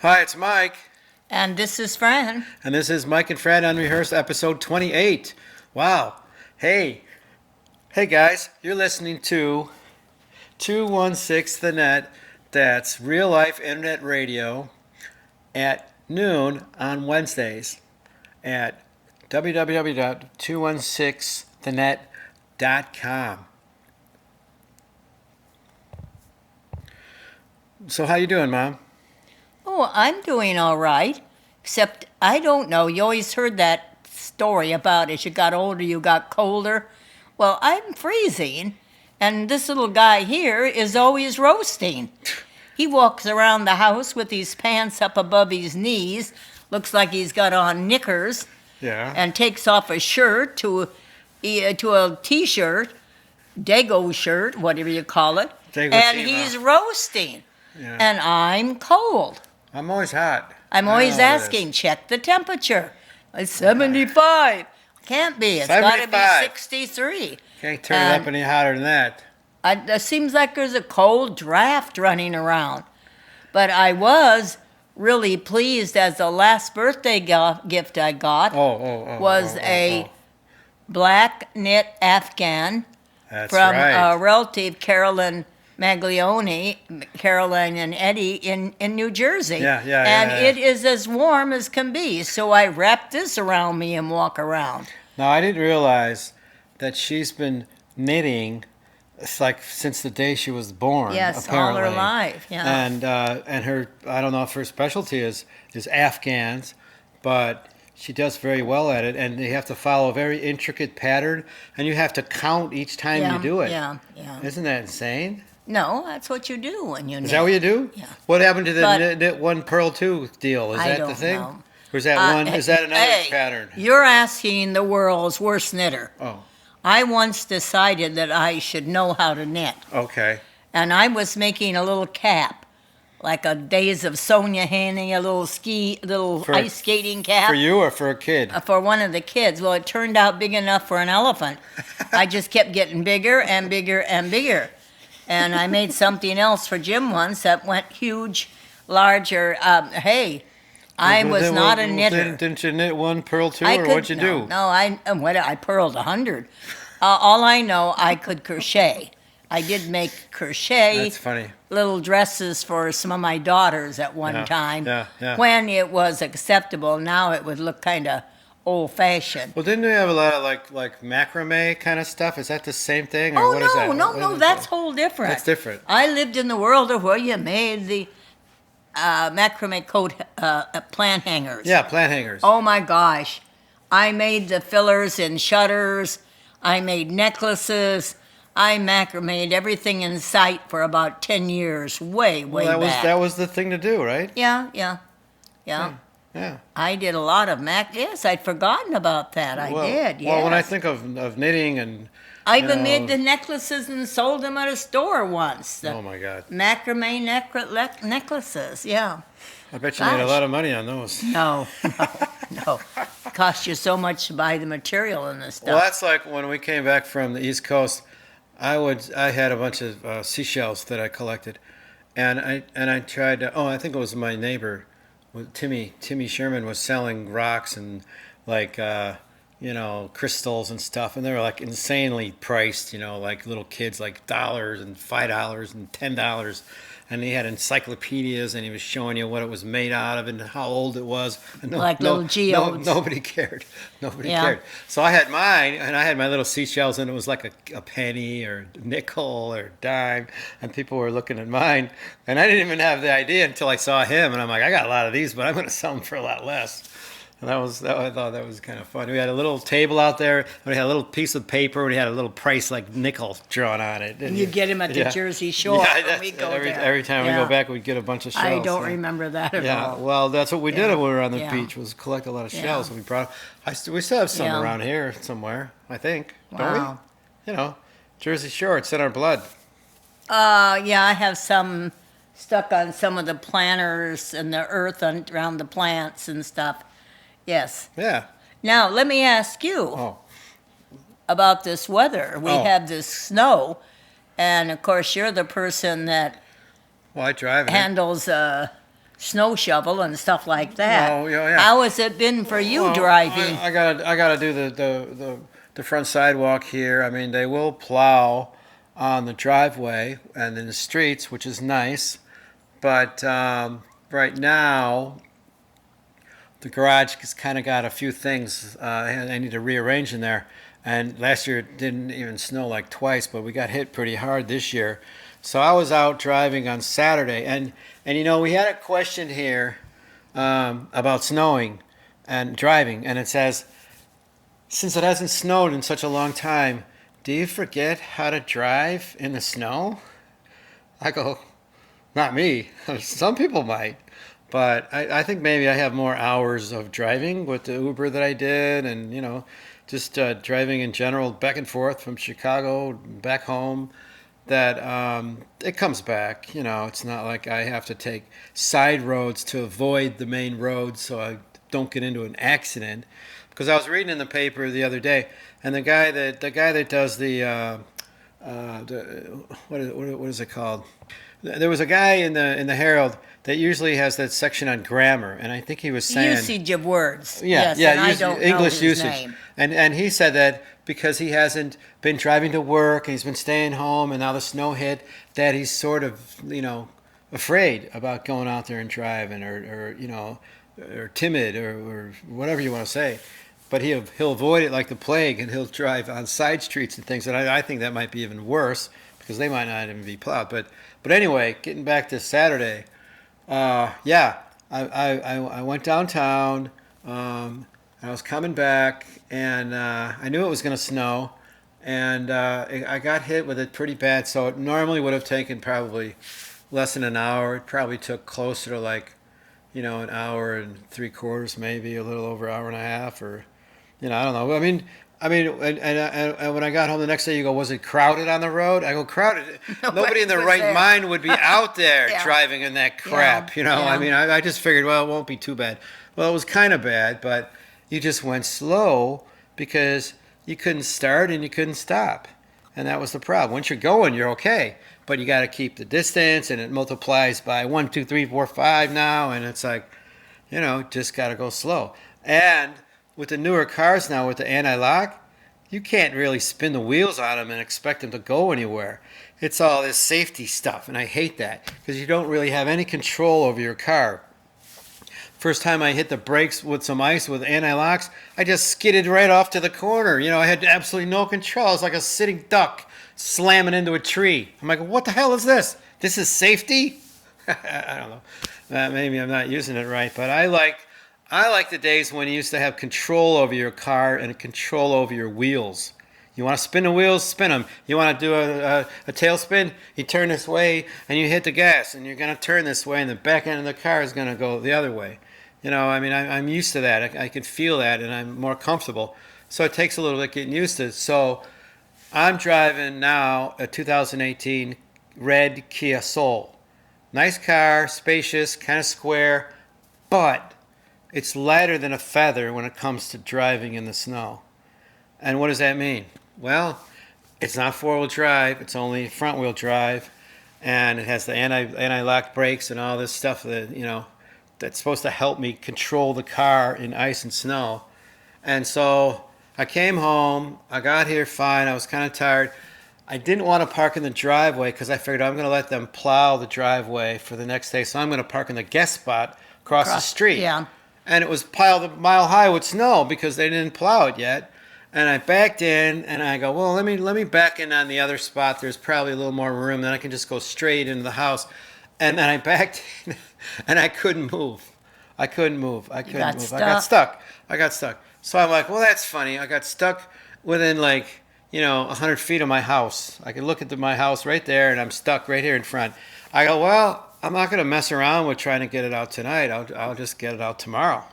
Hi, it's Mike, And this is Fran. and this is Mike and Fran Unrehearsed, episode 28. Wow. Hey guys, you're listening to 216 The Net. That's real life internet radio at noon on Wednesdays at www.216thenet.com. So how you doing, Mom? Oh, I'm doing all right. Except, I don't know. You always heard that story about as you got older, you got colder. Well, I'm freezing, and this little guy here is always roasting. He walks around the house with his pants up above his knees, looks like he's got on knickers, Yeah. and takes off a shirt to a T-shirt, Dago shirt, whatever you call it, Dago and Tima. he's roasting. Yeah. And I'm cold. I'm always hot. I'm I always know it is. asking, check the temperature. It's 75. Can't be. It's got to be 75. 63. Can't turn it up any hotter than that. It seems like there's a cold draft running around. But I was really pleased as the last birthday gift I got was a black knit Afghan That's from right. a relative, Carolyn Maglione, Caroline and Eddie in New Jersey. And it is as warm as can be. So I wrap this around me and walk around. Now, I didn't realize that she's been knitting since the day she was born. Yes, apparently. all her life. Yeah. And her, I don't know if her specialty is Afghans, but she does very well at it. And you have to follow a very intricate pattern, and you have to count each time you do it. Yeah. Isn't that insane? No, that's what you do when you knit. Is that what you do? Yeah. What happened to the But- knit one purl two deal? Is I that the don't thing? know. Or is that one? Is that another Hey, pattern? You're asking the world's worst knitter. Oh, I once decided that I should know how to knit. okay. And I was making a little cap, like a Days of Sonia Haney, a little ice skating cap. For you or for a kid? For one of the kids. Well, it turned out big enough for an elephant. I just kept getting bigger and bigger and bigger. And I made something else for Jim once that went huge, larger. I was not a knitter. Didn't you knit one purl two, I or could, what'd you do? No, I purled 100. All I know, I could crochet. I did make crochet That's funny. little dresses for some of my daughters at one time. Yeah. When it was acceptable. Now it would look kind of old-fashioned. Well, didn't we have a lot of like macrame kind of stuff? Is that the same thing, or Oh, what is that? no, that's whole different. That's different. I lived in the world of where you made the macrame coat plant hangers. Yeah, plant hangers. Oh my gosh. I made the fillers and shutters. I made necklaces. I macrameed everything in sight for about 10 years, way well, back. that was the thing to do, right? Yeah. Yeah. I did a lot of Yes, I'd forgotten about that. I did, yes. Well, when I think of knitting and I even made the necklaces and sold them at a store once. oh my God, Macrame necklaces, yeah. I bet you made a lot of money on those. No. It costs you so much to buy the material and the stuff. Well, that's like when we came back from the East Coast. I had a bunch of seashells that I collected, and I tried to. Oh, I think it was my neighbor, Timmy Sherman, was selling rocks and like crystals and stuff, and they were like insanely priced. Like little kids, like $1 and $5 and $10. And he had encyclopedias, and he was showing you what it was made out of and how old it was. And little geodes. Nobody cared. Nobody cared. So I had mine, and I had my little seashells, and it was like a penny or nickel or dime. And people were looking at mine, and I didn't even have the idea until I saw him, and I'm like, I got a lot of these, but I'm going to sell them for a lot less. And I thought that was kind of fun. We had a little table out there, and we had a little piece of paper, and we had a little price like nickel drawn on it. And you get him at the Jersey Shore when we go there. Every time we go back, we'd get a bunch of shells. I don't remember that at all. Yeah, well, that's what we did when we were on the beach, was collect a lot of shells. And we still have some around here somewhere, I think. Wow. Don't we? Jersey Shore, it's in our blood. Yeah, I have some stuck on some of the planters and the earth around the plants and stuff. Yes. Yeah. Now, let me ask you about this weather. We have this snow, and of course, you're the person that Well, I drive it. handles snow shovel and stuff like that. Oh, yeah. How has it been for you Well, driving? I gotta do the front sidewalk here. I mean, they will plow on the driveway and in the streets, which is nice. But right now, the garage has kind of got a few things I need to rearrange in there. And last year it didn't even snow like twice, but we got hit pretty hard this year. So I was out driving on Saturday, and we had a question here about snowing and driving, and it says, since it hasn't snowed in such a long time, do you forget how to drive in the snow? I go, not me. Some people might. But I think maybe I have more hours of driving with the Uber that I did, and just driving in general back and forth from Chicago back home. That it comes back. It's not like I have to take side roads to avoid the main road so I don't get into an accident. Because I was reading in the paper the other day, and the guy that does the what is it called? There was a guy in the Herald that usually has that section on grammar, and I think he was saying Usage of words. yeah, Yes, yeah, and I don't know English his usage, name. and he said that because he hasn't been driving to work and he's been staying home, and now the snow hit, that he's sort of afraid about going out there and driving, or timid, or whatever you want to say. But he'll avoid it like the plague, and he'll drive on side streets and things. And I think that might be even worse because they might not even be plowed. But anyway, getting back to Saturday, yeah, I went downtown. I was coming back, and I knew it was going to snow, and I got hit with it pretty bad. So it normally would have taken probably less than an hour. It probably took closer to like an hour and three quarters, maybe a little over an hour and a half, or I don't know. And when I got home the next day, you go, was it crowded on the road? I go, crowded. Nobody in their was right there. mind would be out there Yeah. driving in that crap. Yeah. I just figured, well, it won't be too bad. Well, it was kind of bad, but you just went slow because you couldn't start and you couldn't stop. And that was the problem. Once you're going, you're okay. But you got to keep the distance, and it multiplies by 1, 2, 3, 4, 5 now. And it's like, just got to go slow. And with the newer cars now, with the anti-lock, you can't really spin the wheels on them and expect them to go anywhere. It's all this safety stuff, and I hate that because you don't really have any control over your car. First time I hit the brakes with some ice with anti-locks, I just skidded right off to the corner. I had absolutely no control. I was like a sitting duck slamming into a tree. I'm like, what the hell is this? This is safety? I don't know. Maybe I'm not using it right, but I like the days when you used to have control over your car and control over your wheels. You want to spin the wheels, spin them. You want to do a tailspin, you turn this way and you hit the gas, and you're going to turn this way, and the back end of the car is going to go the other way. I'm used to that. I can feel that, and I'm more comfortable. So it takes a little bit getting used to it. So I'm driving now a 2018 red Kia Soul. Nice car, spacious, kind of square, but it's lighter than a feather when it comes to driving in the snow. And what does that mean? Well, it's not four-wheel drive. It's only front-wheel drive, and it has the anti-lock brakes and all this stuff that's supposed to help me control the car in ice and snow. And so I came home. I got here fine. I was kind of tired. I didn't want to park in the driveway because I figured I'm going to let them plow the driveway for the next day. So I'm going to park in the guest spot across the street. Yeah. And it was piled a mile high with snow because they didn't plow it yet. And I backed in, and I go, well, let me back in on the other spot. There's probably a little more room. Then I can just go straight into the house. And then I backed in, and I couldn't move. I couldn't move. I got stuck. So I'm like, well, that's funny. I got stuck within 100 feet of my house. I could look at my house right there, and I'm stuck right here in front. I go, well, I'm not going to mess around with trying to get it out tonight. I'll just get it out tomorrow,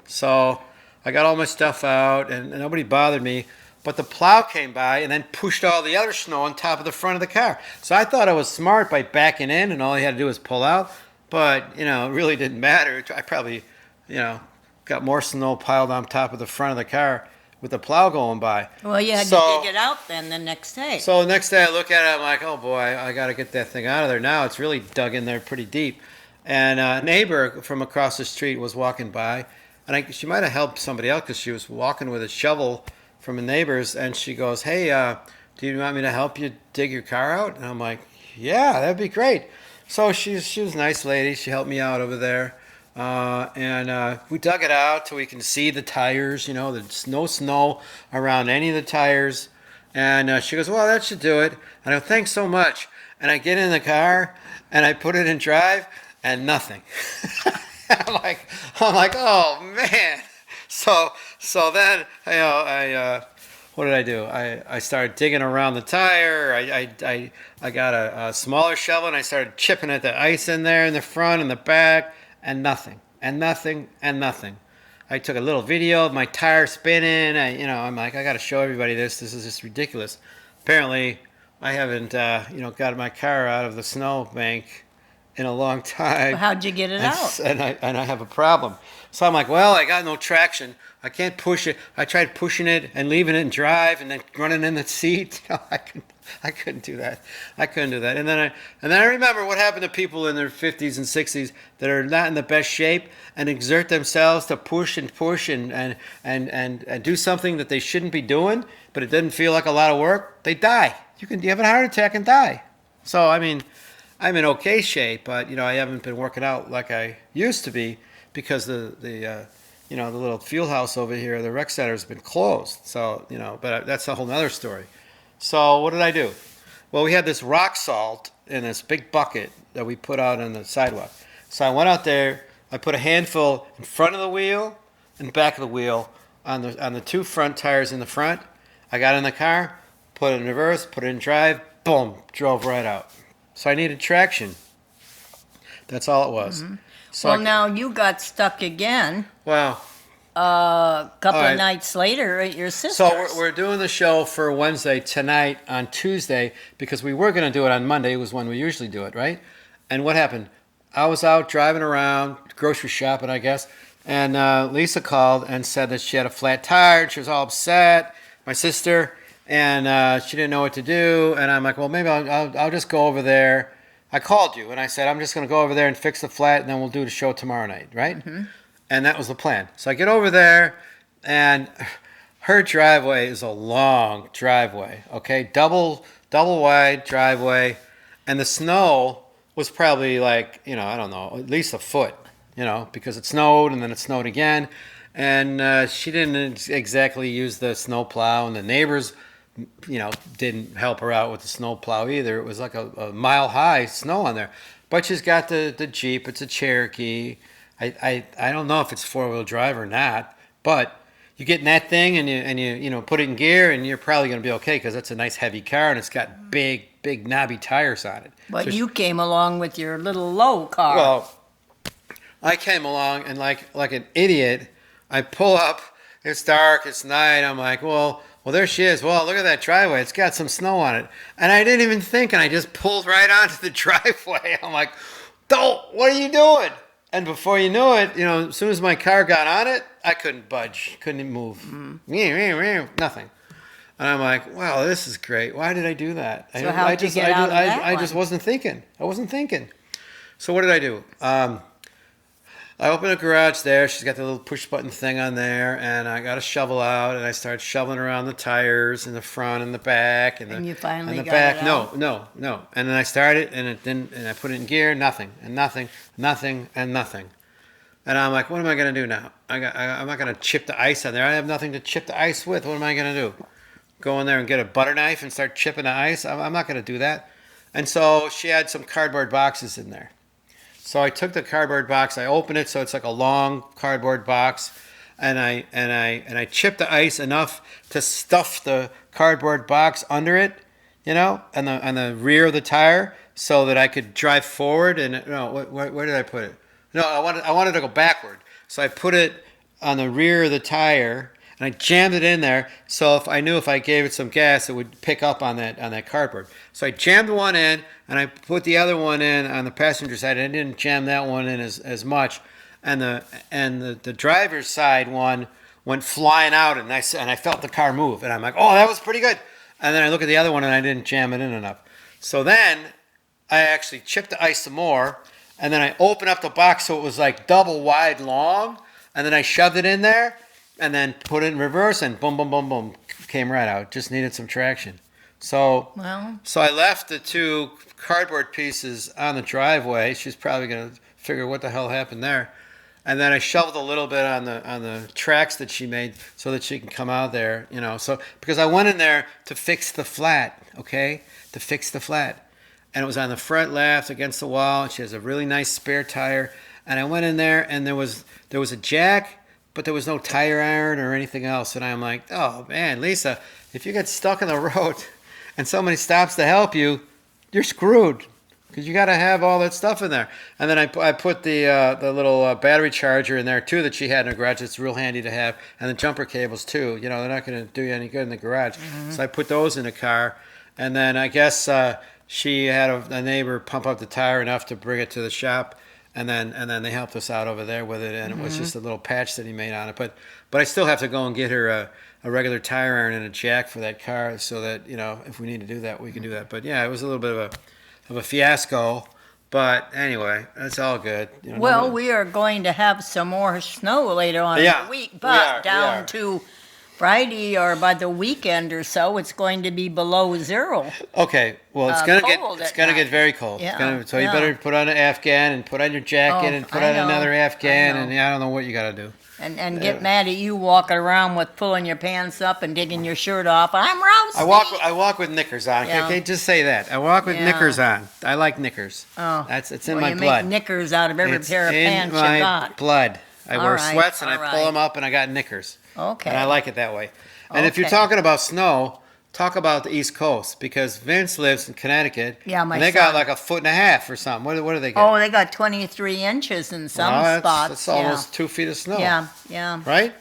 So I got all my stuff out, and nobody bothered me. But the plow came by and then pushed all the other snow on top of the front of the car. So I thought I was smart by backing in, and all he had to do was pull out. But, it really didn't matter. I probably, got more snow piled on top of the front of the car with the plow going by. Well, you had to dig it out then the next day. So the next day I look at it, I'm like, oh boy, I got to get that thing out of there now. It's really dug in there pretty deep. And a neighbor from across the street was walking by, and she might have helped somebody else because she was walking with a shovel from a neighbor's, and she goes, "Hey, do you want me to help you dig your car out?" And I'm like, "Yeah, that'd be great." So she was a nice lady. She helped me out over there, and we dug it out so we can see the tires. There's no snow around any of the tires. And she goes, "Well, that should do it." And I go, "Thanks so much." And I get in the car and I put it in drive, and nothing. I'm like, oh man. So then what did I do? I started digging around the tire. I got a smaller shovel and I started chipping at the ice in there in the front and the back, and nothing, and nothing, and nothing. I took a little video of my tire spinning. I'm like, I got to show everybody this. This is just ridiculous. Apparently, I haven't, got my car out of the snow bank in a long time. How'd you get it out? And I have a problem. So I'm like, well, I got no traction. I can't push it. I tried pushing it and leaving it in drive and then running in the seat. I couldn't do that. I couldn't do that. And then I remember what happened to people in their 50s and 60s that are not in the best shape and exert themselves to push and push and do something that they shouldn't be doing, but it doesn't feel like a lot of work. They die. You have a heart attack and die. So I mean, I'm in okay shape, but I haven't been working out like I used to be because the little field house over here, the rec center, has been closed. So but that's a whole nother story. So what did I do? Well, we had this rock salt in this big bucket that we put out on the sidewalk. So I went out there. I put a handful in front of the wheel and back of the wheel on the two front tires in the front. I got in the car, put it in reverse, put it in drive, boom, drove right out. So I needed traction. That's all it was. Mm-hmm. So well, now you got stuck again. Wow. A couple All right. of nights later at your sister's. So we're doing the show for Wednesday tonight on Tuesday because we were going to do it on Monday. It was when we usually do it, right? And what happened? I was out driving around, grocery shopping, I guess, and Lisa called and said that she had a flat tire. She was all upset, my sister, and she didn't know what to do. And I'm like, well, maybe I'll just go over there. I called you and I said, I'm just going to go over there and fix the flat, and then we'll do the show tomorrow night, right? Mm-hmm. And that was the plan. So I get over there, and her driveway is a long driveway, okay? Double wide driveway, and the snow was probably like, I don't know, at least a foot, because it snowed and then it snowed again. And she didn't exactly use the snow plow, and the neighbors, didn't help her out with the snow plow either. It was like a mile high snow on there. But she's got the Jeep. It's a Cherokee. I don't know if it's 4-wheel drive or not, but you get in that thing and you put it in gear, and you're probably going to be okay because that's a nice heavy car and it's got big knobby tires on it. But So you came along with your little low car. well, I came along and like an idiot, I pull up. It's dark. It's night. I'm like, well, there she is. Well, look at that driveway. It's got some snow on it, and I didn't even think, and I just pulled right onto the driveway. I'm like, "Don't! What are you doing?" And before you knew it, as soon as my car got on it, I couldn't budge, couldn't move, nothing. And I'm like, wow, this is great. Why did I do that? So how'd you get out of that I just one? wasn't thinking. I wasn't thinking. So what did I do? I opened a garage there. She's got the little push button thing on there, and I got a shovel out, and I started shoveling around the tires in the front and the back, And you finally and the got back. it out? No. And then I started, and it didn't. And I put it in gear. Nothing. And nothing. Nothing. And nothing. And I'm like, what am I gonna do now? I'm not gonna chip the ice on there. I have nothing to chip the ice with. What am I gonna do? Go in there and get a butter knife and start chipping the ice? I'm not gonna do that. And so she had some cardboard boxes in there. So I took the cardboard box, I opened it so it's like a long cardboard box, and I chipped the ice enough to stuff the cardboard box under it, on the rear of the tire, so that I could drive forward. And no, where did I put it? No, I wanted to go backward, so I put it on the rear of the tire. And I jammed it in there, so if I gave it some gas, it would pick up on that cardboard. So I jammed one in, and I put the other one in on the passenger side. I didn't jam that one in as much, and the driver's side one went flying out, and I felt the car move, and I'm like, oh, that was pretty good. And then I look at the other one, and I didn't jam it in enough. So then I actually chipped the ice some more, and then I opened up the box so it was like double wide long, and then I shoved it in there, and then put it in reverse, and boom, boom, boom, boom, came right out. Just needed some traction. So, Well, so I left the two cardboard pieces on the driveway. She's probably gonna figure what the hell happened there. And then I shoveled a little bit on the tracks that she made so that she can come out there, you know. So because I went in there to fix the flat, okay, to fix the flat, and it was on the front left against the wall. And she has a really nice spare tire, and I went in there and there was a jack, but there was no tire iron or anything else. And I'm like, oh man, Lisa, if you get stuck in the road and somebody stops to help you, you're screwed. Because you got to have all that stuff in there. And then I put the little battery charger in there, too, that she had in her garage. It's real handy to have. And the jumper cables, too. You know, they're not going to do you any good in the garage. So I put those in the car. And then I guess she had a neighbor pump up the tire enough to bring it to the shop. And then they helped us out over there with it. And it was just a little patch that he made on it. But I still have to go and get her a regular tire iron and a jack for that car so that, you know, if we need to do that, we can do that. But, yeah, it was a little bit of a fiasco, but anyway, that's all good. You know, well, we are going to have some more snow later on in Yeah, the week, we but are. down to Friday or by the weekend or so, it's going to be below zero. Okay, well, it's cold it's at gonna get night. very cold. Yeah, So you yeah. better put on an Afghan and put on your jacket Oh, and put I on know, another Afghan, I know. and I don't know what you gotta do. And get mad at you walking around with pulling your pants up and taking your shirt off. I'm roasting. I walk with knickers on. Yeah. Okay, just say that. I walk with Yeah. knickers on. I like knickers. Oh, It's in well, my you blood. make knickers out of every It's pair of in pants my you got. blood. I All wear right, sweats and I all pull right. them up and I got knickers. Okay. And I like it that way. And if you're Okay. talking about snow, talk about the East Coast because Vince lives in Connecticut. Yeah, my and they got son. like a foot and a half or something. What do they get? Oh, they got 23 inches in some Well, spots. That's almost 2 feet of snow. Yeah, yeah. Right?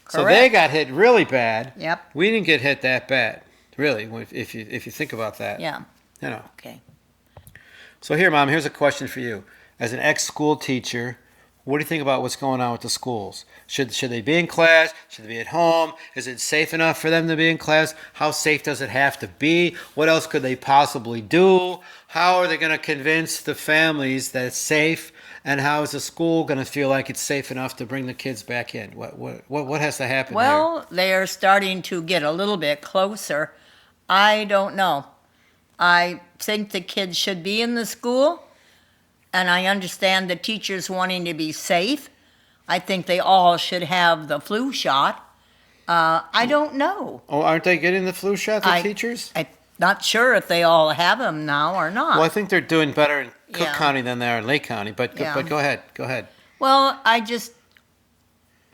So Correct. they got hit really bad. Yep. We didn't get hit that bad, really, if you think about that. Yeah. You know. Okay. So here, Mom, here's a question for you. As an ex-school teacher, what do you think about what's going on with the schools? Should they be in class? Should they be at home? Is it safe enough for them to be in class? How safe does it have to be? What else could they possibly do? How are they going to convince the families that it's safe? And how is the school going to feel like it's safe enough to bring the kids back in? What has to happen there? Well, they're starting to get a little bit closer. I don't know. I think the kids should be in the school, and I understand the teachers wanting to be safe. I think they all should have the flu shot. I don't know. Oh, aren't they getting the flu shot, the I- teachers? I'm not sure if they all have them now or not. Well, I think they're doing better in Cook Yeah. County than they are in Lake County. But Yeah. but go ahead. Go ahead. Well, I just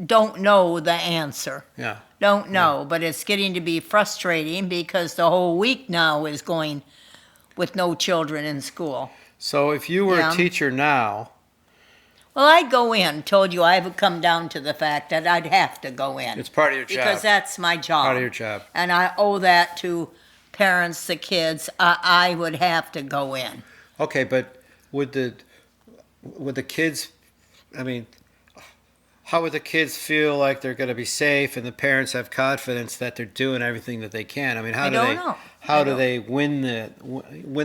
don't know the answer. Yeah. Don't know, but it's getting to be frustrating because the whole week now is going with no children in school. So if you were Yeah. a teacher now, Well, I'd go in. Told you I would come down to the fact that I'd have to go in. it's part of your job. Because that's my job. Part of your job. And I owe that to parents, the kids. I would have to go in. Okay, but would the kids? I mean, how would the kids feel like they're going to be safe and the parents have confidence that they're doing everything that they can? I mean, how I do don't they? know. How I do don't- they win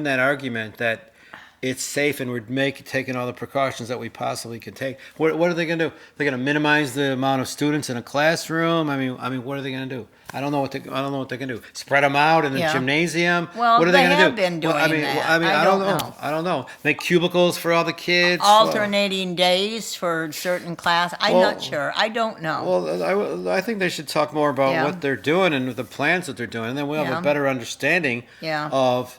that argument that it's safe and we're taking all the precautions that we possibly can take? What are they going to do? They're going to minimize the amount of students in a classroom. I mean, what are they going to do? I don't know what they're going to do. Spread them out in the Yeah. gymnasium. Well, what are they they going to have do? been doing I mean, that. I I don't don't know. know. I don't know. Make cubicles for all the kids. Alternating days for certain class. I'm Well- not sure. I don't know. Well, I think they should talk more about Yeah. what they're doing and the plans that they're doing, and then we'll have Yeah. a better understanding Yeah. of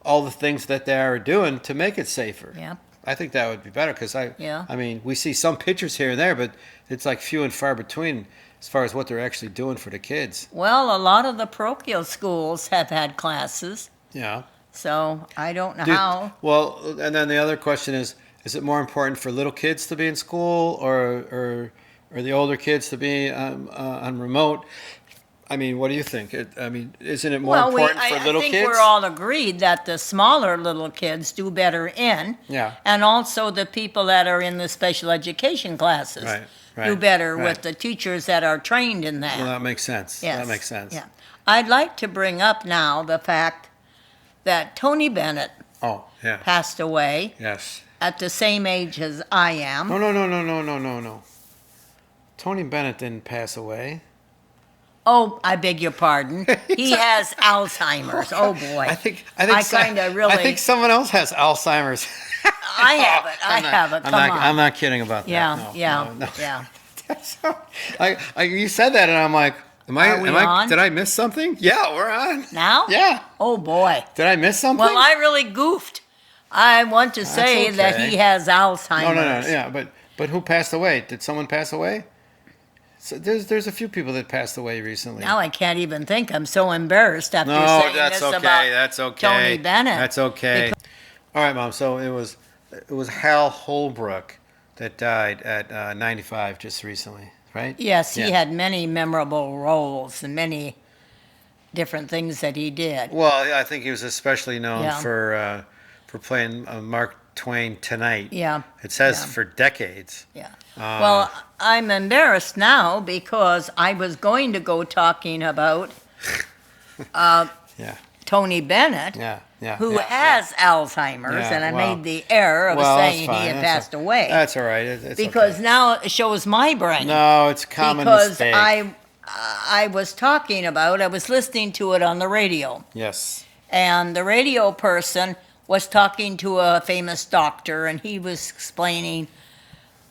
all the things that they are doing to make it safer. Yeah. I think that would be better because Yeah. I mean, we see some pictures here and there, but it's like few and far between as far as what they're actually doing for the kids. Well, a lot of the parochial schools have had classes, Yeah. so I don't know Do- how. Well, and then the other question is it more important for little kids to be in school or the older kids to be on remote? I mean, what do you think? Isn't it more important for I little think kids? we're all agreed that the smaller little kids do better in, Yeah. and also the people that are in the special education classes Right, do better right. with the teachers that are trained in that. Well, that makes sense. Yes. That makes sense. Yeah. I'd like to bring up now the fact that Tony Bennett Oh, yeah. passed away. Yes. at the same age as I am. No. Tony Bennett didn't pass away. Oh, I beg your pardon. He has Alzheimer's. Oh boy. I kind of really. I think someone else has Alzheimer's. I have it. I have it. Come on. I'm not kidding about Yeah, that. yeah. You said that, and I'm like, Are we on? Did I miss something? Yeah, we're on. Now? Yeah. Oh boy. Did I miss something? Well, I really goofed. I want to say okay. that he has Alzheimer's. No. Yeah, but who passed away? Did someone pass away? So there's a few people that passed away recently. Now I can't even think. I'm so embarrassed after No, saying that's this okay. about That's okay. Tony Bennett. That's okay. All right, Mom. So it was Hal Holbrook that died at 95 just recently, right? Yes, he Yeah. had many memorable roles and many different things that he did. Well, I think he was especially known Yeah. for playing Mark Twain Tonight. Yeah. It says Yeah. for decades. Yeah. Well, I'm embarrassed now because I was going to go talking about Yeah. Tony Bennett, Yeah. who yeah, has Alzheimer's, Yeah, and I well- made the error of Well, that's saying he fine. had That's passed away. That's all right. It's Because okay. now it shows my brain. No, it's a common because mistake. I was talking about, I was listening to it on the radio, Yes. and the radio person was talking to a famous doctor, and he was explaining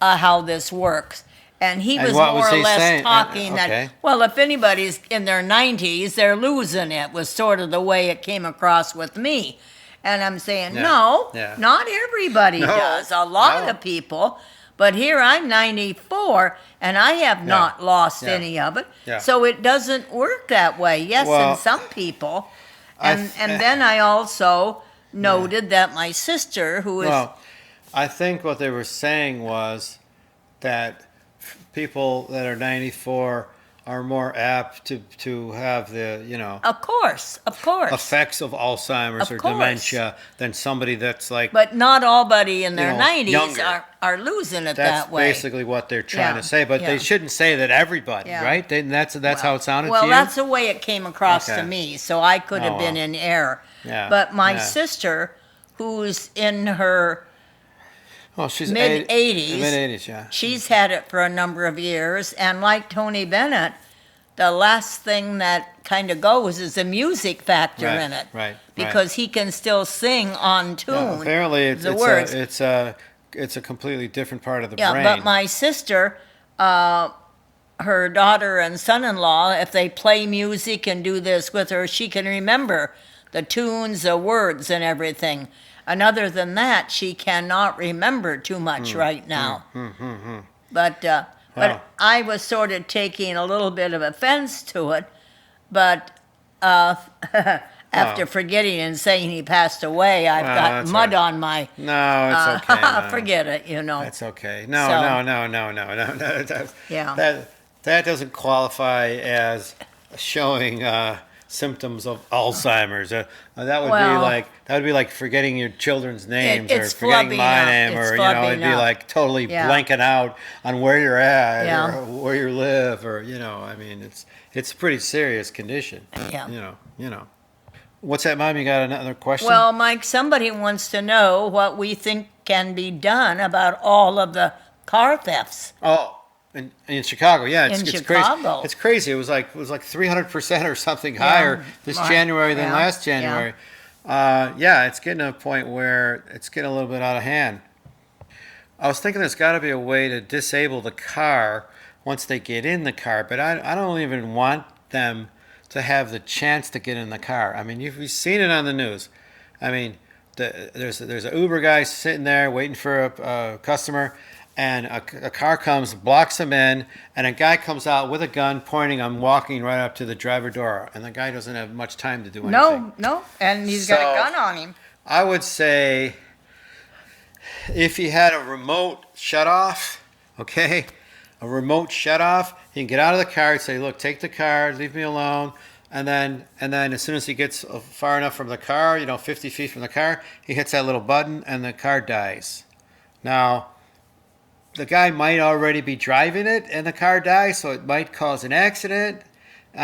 how this works. And he And was what more was or he less saying? talking Okay. that, well, if anybody's in their 90s, they're losing it, was sort of the way it came across with me. And I'm saying, Yeah. no, Yeah. not everybody No. does. A lot No. of people. But here I'm 94, and I have not lost Yeah. any of it. Yeah. So it doesn't work that way. Yes, Well, in some people. I And, th- and then I also noted that my sister, who is Well, I think what they were saying was that people that are 94 are more apt to have the, of course, effects of Alzheimer's Of or course. dementia than somebody that's like, but not everybody in their know, 90s younger. are losing it that's that way. basically what they're trying Yeah, to say. But yeah. they shouldn't say that everybody, Yeah. right? That's how it sounded Well, to you? that's the way it came across Okay. to me, so I could have Oh, been well. in error. Yeah, But my yeah. sister, who's in her Oh, she's mid-80s. Mid-80s, yeah. She's had it for a number of years, and like Tony Bennett, the last thing that kind of goes is the music factor Right, in it. right. Because he can still sing on tune. Yeah, apparently the words. it's a completely different part of the Yeah, brain. but my sister, her daughter and son-in-law, if they play music and do this with her, she can remember the tunes, the words, and everything. And other than that, she cannot remember too much right now. But Wow. I was sort of taking a little bit of offense to it. But after forgetting and saying he passed away, I've Well, got that's mud right. on my. No, it's okay. No. Forget it, you know. That's okay. No. Yeah. That doesn't qualify as showing symptoms of Alzheimer's. That would Well, be like forgetting your children's names or it's forgetting flubbing my up. name, It's or flubbing it'd be up. like totally Yeah. blanking out on where you're at Yeah. or where you live, or I mean, it's a pretty serious condition. Yeah. You know. What's that, Mom? You got another question? Well, Mike, somebody wants to know what we think can be done about all of the car thefts. Oh, in Chicago, yeah, it's In crazy. Chicago. It's crazy. It was like 300% or something higher this right, January than yeah, last January. Yeah, it's getting to a point where it's getting a little bit out of hand. I was thinking there's got to be a way to disable the car once they get in the car, but I don't even want them to have the chance to get in the car. I mean, you've seen it on the news. I mean, there's an Uber guy sitting there waiting for a customer, and a car comes, blocks him in, and a guy comes out with a gun pointing. I'm walking right up to the driver door, and the guy doesn't have much time to do anything. No, and he's got a So- gun on him. I would say if he had a remote shut off, okay, a remote shut off, he can get out of the car and say, look, take the car, leave me alone. And then as soon as he gets far enough from the car, 50 feet from the car, he hits that little button and the car dies. Now, the guy might already be driving it and the car dies, so it might cause an accident. It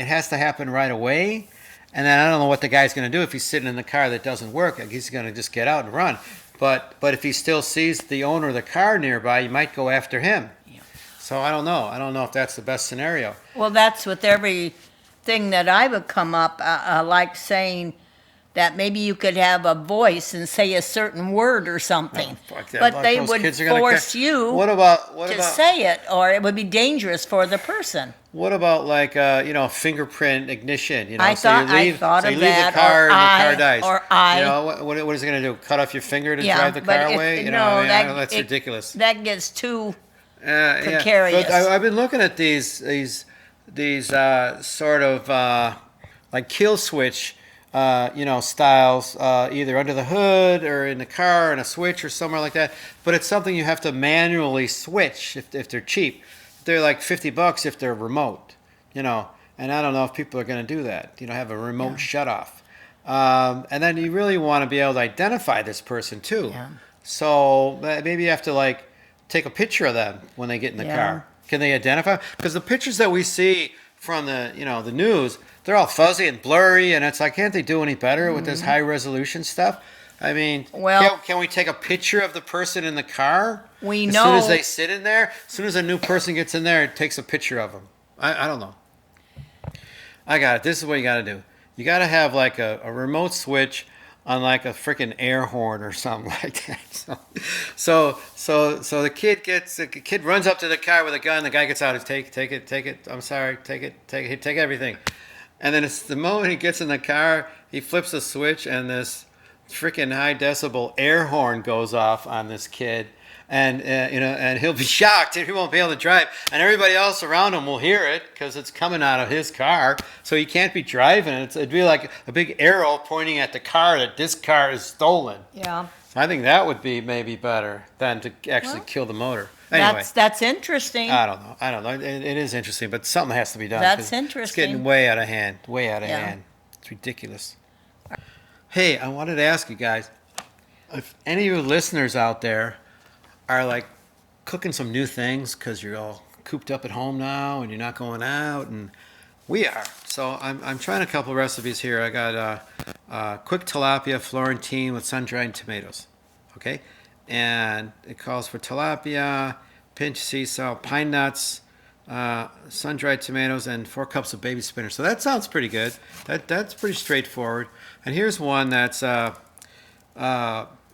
has to happen right away. And then I don't know what the guy's going to do if he's sitting in the car that doesn't work. He's going to just get out and run. But if he still sees the owner of the car nearby, he might go after him. Yeah. So I don't know. I don't know if that's the best scenario. Well, that's with everything that I would come up, like saying that maybe you could have a voice and say a certain word or something. Fuck that. But Like, they those would kids are gonna force you What about to say it, or it would be dangerous for the person. what about like fingerprint ignition? You know, I thought so you of leave that, the car or and the car dies. or I. You know what is it going to do? Cut off your finger to Yeah, drive the but car if- away? You no, know, I mean, that- that's it- ridiculous. That gets too Yeah. precarious. But I've been looking at these sort of like kill switch, styles, either under the hood or in the car, and a switch or somewhere like that. But it's something you have to manually switch if they're cheap. They're like $50 if they're remote, And I don't know if people are going to do that. Have a remote shut off. And then you really want to be able to identify this person too. Yeah. So maybe you have to like take a picture of them when they get in the Yeah. car. Can they identify? Because the pictures that we see from the news, they're all fuzzy and blurry, and it's like, can't they do any better with this high resolution stuff? I mean, Well- can we take a picture of the person in the car? We As know- soon as they sit in there, as soon as a new person gets in there, it takes a picture of them. I don't know. I got it. This is what you got to do. You got to have like a remote switch on like a freaking air horn or something like that. So the kid runs up to the car with a gun. The guy gets out. He's take it. I'm sorry. Take everything. And then it's the moment he gets in the car, he flips a switch, and this freaking high decibel air horn goes off on this kid. And he'll be shocked, and he won't be able to drive, and everybody else around him will hear it because it's coming out of his car. So he can't be driving. It'd be like a big arrow pointing at the car that this car is stolen. Yeah. I think that would be maybe better than to actually kill the motor. Anyway, That's interesting. I don't know. It is interesting, but something has to be done. That's 'cause interesting. It's getting way out of hand. Way out of Yeah. hand. It's ridiculous. Hey, I wanted to ask you guys, if any of you listeners out there are like cooking some new things because you're all cooped up at home now and you're not going out, and we are. So I'm trying a couple recipes here. I got quick tilapia Florentine with sun-dried tomatoes. Okay, and it calls for tilapia, pinch sea salt, pine nuts, sun-dried tomatoes, and 4 cups of baby spinach. So that sounds pretty good. That's pretty straightforward. And here's one that's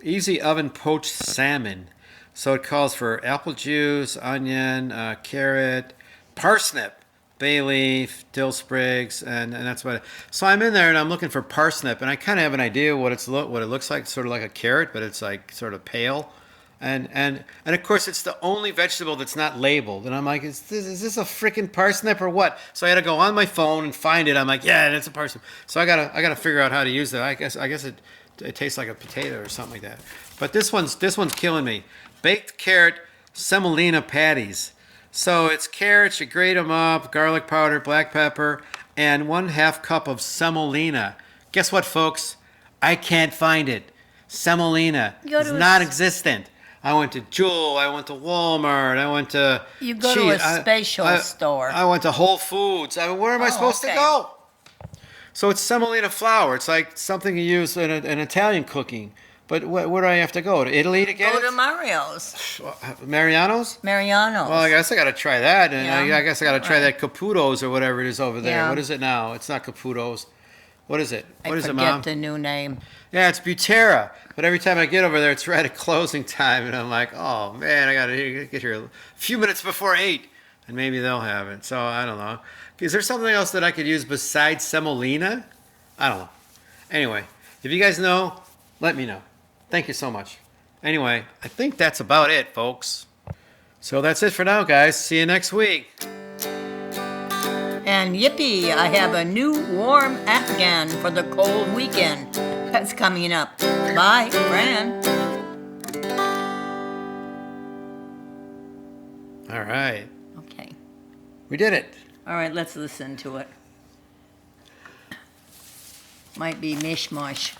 easy oven poached salmon. So it calls for apple juice, onion, carrot, parsnip, bay leaf, dill sprigs, and that's what. So I'm in there and I'm looking for parsnip, and I kind of have an idea what it looks like, sort of like a carrot, but it's like sort of pale, and of course it's the only vegetable that's not labeled, and I'm like, is this a freaking parsnip or what? So I had to go on my phone and find it. I'm like, yeah, it's a parsnip. So I gotta figure out how to use that. I guess it tastes like a potato or something like that. But this one's killing me. Baked carrot semolina patties. So it's carrots, you grate them up, garlic powder, black pepper, and 1/2 cup of semolina. Guess what, folks? I can't find it. Semolina is non-existent. I went to Jewel, I went to Walmart, I went to... You go to a special store. I went to Whole Foods. Where am I supposed to go? So it's semolina flour. It's like something you use in Italian cooking. But where do I have to go? To Italy to get Go it? to Mario's. Mariano's? Mariano's. Well, I guess I got to try that. And Yeah. I guess I got to try that Caputo's or whatever it is over there. Yeah. What is it now? It's not Caputo's. What is it? What is I it, Mom? forget the new name. Yeah, it's Butera. But every time I get over there, it's right at closing time. And I'm like, oh, man, I got to get here a few minutes before 8. And maybe they'll have it. So I don't know. Is there something else that I could use besides semolina? I don't know. Anyway, if you guys know, let me know. Thank you so much. Anyway, I think that's about it, folks. So that's it for now, guys. See you next week. And yippee, I have a new warm Afghan for the cold weekend. That's coming up. Bye, Fran. All right. Okay. We did it. All right, let's listen to it. Might be mishmash.